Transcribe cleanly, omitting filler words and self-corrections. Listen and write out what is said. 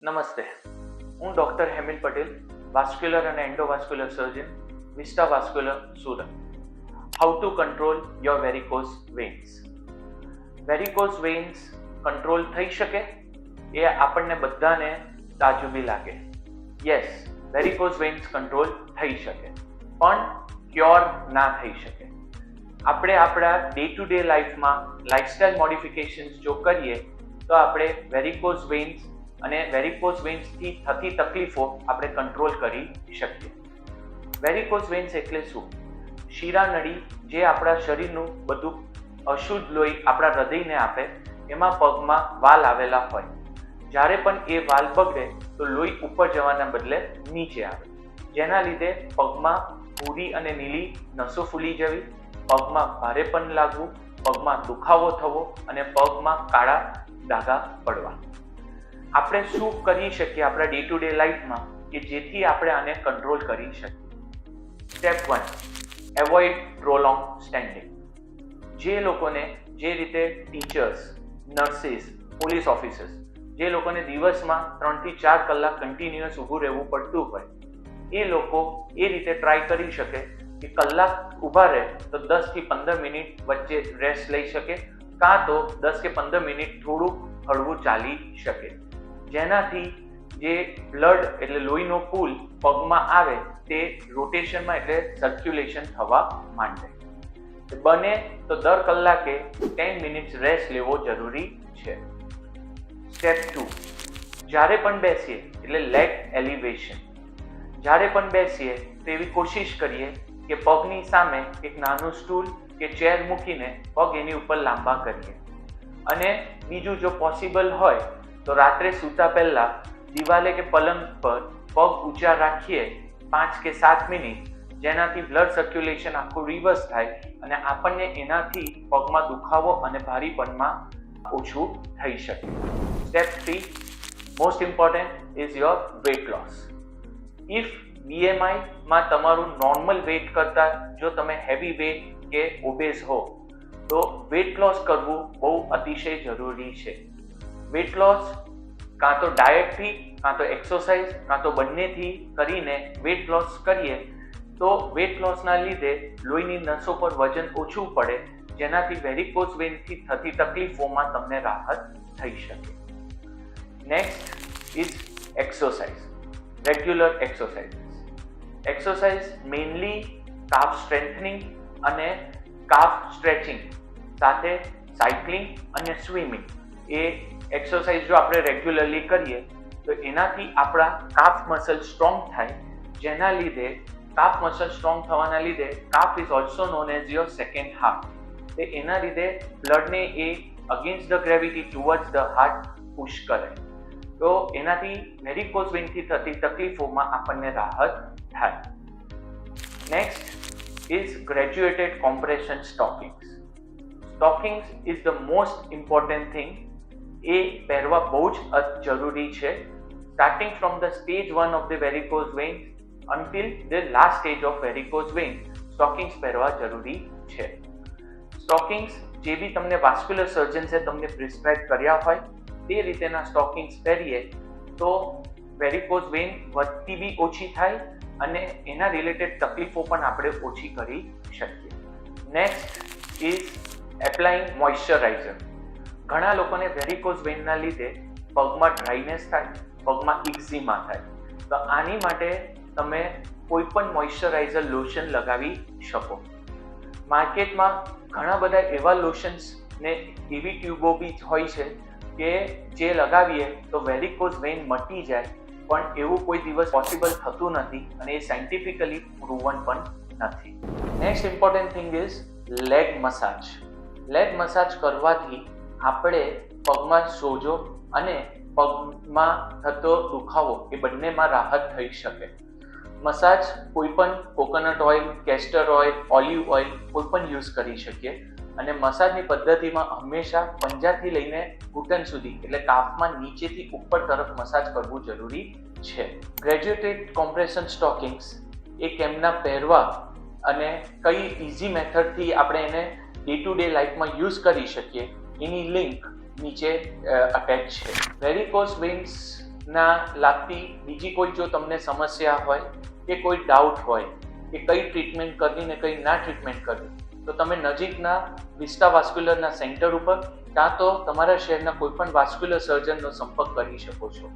નમસ્તે, હું doctor Hemil Patel, vascular અને endovascular surgeon, Vista vascular, Surat. How to control your varicose veins. Varicose veins control થઈ શકે એ આપણને બધાને તાજુબી લાગે. યસ, વેરિકોઝ વેઇન્સ કંટ્રોલ થઈ શકે, પણ ક્યોર ના થઈ શકે. આપણે આપણા ડે ટુ ડે લાઈફમાં લાઇફસ્ટાઇલ મોડિફિકેશન્સ જો કરીએ તો આપણે વેરિકોઝ વેઇન્સ અને વેરિકોઝ વેઇન્સથી થતી તકલીફો આપણે કંટ્રોલ કરી શકીએ. વેરિકોઝ વેઇન્સ એટલે શું? શિરાનળી જે આપણા શરીરનું બધું અશુદ્ધ લોહી આપણા હૃદયને આપે, એમાં પગમાં વાલ આવેલા હોય. જ્યારે પણ એ વાલ બગડે તો લોહી ઉપર જવાના બદલે નીચે આવે, જેના લીધે પગમાં ભૂરી અને નીલી નસો ફૂલી જવી, પગમાં ભારેપણ લાગવું, પગમાં દુખાવો થવો અને પગમાં કાળા ડાઘા પડવા. આપણે શું કરી શકીએ આપણા ડે ટુ ડે લાઈફમાં કે જેથી આપણે આને કંટ્રોલ કરી શકીએ? Step 1, avoid prolong standing. જે લોકોને જે રીતે ટીચર્સ, નર્સિસ, પોલીસ ઓફિસર્સ, જે લોકોને દિવસમાં 3 થી 4 કલાક કન્ટિન્યુઅસ ઊભું રહેવું પડતું હોય, એ લોકો એ રીતે ટ્રાય કરી શકે કે કલાક ઊભા રહે તો 10 થી 15 મિનિટ વચ્ચે રેસ્ટ લઈ શકે, કાં તો 10 કે 15 મિનિટ થોડું હળવું ચાલી શકે, જેનાથી જે બ્લડ એટલે લોહીનો પુલ પગમાં આવે તે રોટેશનમાં એટલે સર્ક્યુલેશન થવા માંડે. બને તો દર કલાકે 10 મિનિટ્સ રેસ્ટ લેવો જરૂરી છે. સ્ટેપ 2, જ્યારે પણ બેસીએ એટલે લેગ એલિવેશન. જ્યારે પણ બેસીએ તો એવી કોશિશ કરીએ કે પગની સામે એક નાનું સ્ટૂલ કે ચેર મૂકીને પગ એની ઉપર લાંબા કરીએ. અને બીજું જો પોસિબલ હોય તો રાત્રે સૂતા પહેલા દિવાલે કે પલંગ પર પગ ઊંચા રાખીએ 5 કે 7 મિનિટ, જેનાથી બ્લડ સર્ક્યુલેશન આખું રિવર્સ થાય અને આપણને એનાથી પગમાં દુખાવો અને ભારીપણમાં ઓછું થઈ શકે. Step 3, most important is your weight loss. If BMI તમારું નોર્મલ વેટ કરતાં જો તમે હેવી વેટ કે ઓબેઝ હો તો વેટ લોસ કરવું બહુ અતિશય જરૂરી છે. વેટ લોસ કાં તો ડાયટથી, કાં તો એક્સરસાઇઝ, કાં તો બંનેથી કરીને વેટ લોસ કરીએ તો વેટ લોસના લીધે લોહીની નસો પર વજન ઓછું પડે, જેનાથી વેરિકોઝ વેઇનથી થતી તકલીફોમાં તમને રાહત થઈ શકે. Next is exercise, regular exercise. Exercise mainly calf strengthening અને કાફ સ્ટ્રેચિંગ સાથે સાયકલિંગ અને સ્વિમિંગ, એ એક્સરસાઇઝ જો આપણે રેગ્યુલરલી કરીએ તો એનાથી આપણા કાફ મસલ સ્ટ્રોંગ થાય, જેના લીધે કાફ મસલ સ્ટ્રોંગ થવાના લીધે calf is also known as your second heart. એના લીધે બ્લડને એ against the gravity towards the heart push કરે, તો એનાથી વેરિકોઝ વેઇનથી થતી તકલીફોમાં આપણને રાહત થાય. Next is graduated compression stockings. Stockings is the most important thing. એ પહેરવા બહુ જ જરૂરી છે, starting from the stage 1 of the varicose vein until the last stage of varicose vein stockings પહેરવા જરૂરી છે. સ્ટોકિંગ્સ જે બી તમને વાસ્ક્યુલર સર્જન્સે તમને પ્રિસ્ક્રાઇબ કર્યા હોય તે રીતેના સ્ટોકિંગ્સ પહેરીએ તો વેરિકોઝ વેઇન વધતી બી ઓછી થાય અને એના રિલેટેડ તકલીફો પણ આપણે ઓછી કરી શકીએ. Next is applying moisturiser. ઘણા લોકોને વેરિકોઝ વેઇનના લીધે પગમાં ડ્રાયનેસ થાય, પગમાં ઇક્ઝીમા થાય, તો આની માટે તમે કોઈ પણ મોઇશ્ચરાઇઝર લોશન લગાવી શકો. માર્કેટમાં ઘણા બધા એવા લોશન્સ ને એવી ટ્યુબો બી હોય છે કે જે લગાવીએ તો વેરિકોઝ વેઇન મટી જાય, પણ એવું કોઈ દિવસ પોસિબલ થતું નથી અને એ સાયન્ટિફિકલી પ્રૂવન પણ નથી. Next important thing is leg massage. Leg massage કરવાથી આપણે પગમાં સોજો અને પગમાં થતો દુખાવો એ બંનેમાં રાહત થઈ શકે. મસાજ કોઈ પણ coconut oil, castor oil, olive oil કોઈ પણ યુઝ કરી શકીએ. અને મસાજની પદ્ધતિમાં હંમેશા પંજાથી લઈને ઘૂંટણ સુધી એટલે કાફમાં નીચેથી ઉપર તરફ મસાજ કરવું જરૂરી છે. ગ્રેજ્યુએટેડ કોમ્પ્રેશન સ્ટોકિંગ્સ એ કેમના પહેરવા અને કઈ ઇઝી મેથડથી આપણે એને ડે ટુ ડે લાઈફમાં યુઝ કરી શકીએ એની લિંક નીચે અટેચ છે. વેરિકોઝ વેઇન્સ ના લાગતી બીજી કોઈ જો તમને સમસ્યા હોય કે કોઈ ડાઉટ હોય કે કઈ ટ્રીટમેન્ટ કરવી ને કઈ ના ટ્રીટમેન્ટ કરવી, તો તમે નજીકના વિસ્ટા વાસ્ક્યુલરના સેન્ટર ઉપર કાં તો તમારા શહેરના કોઈ પણ વાસ્ક્યુલર સર્જનનો સંપર્ક કરી શકો છો.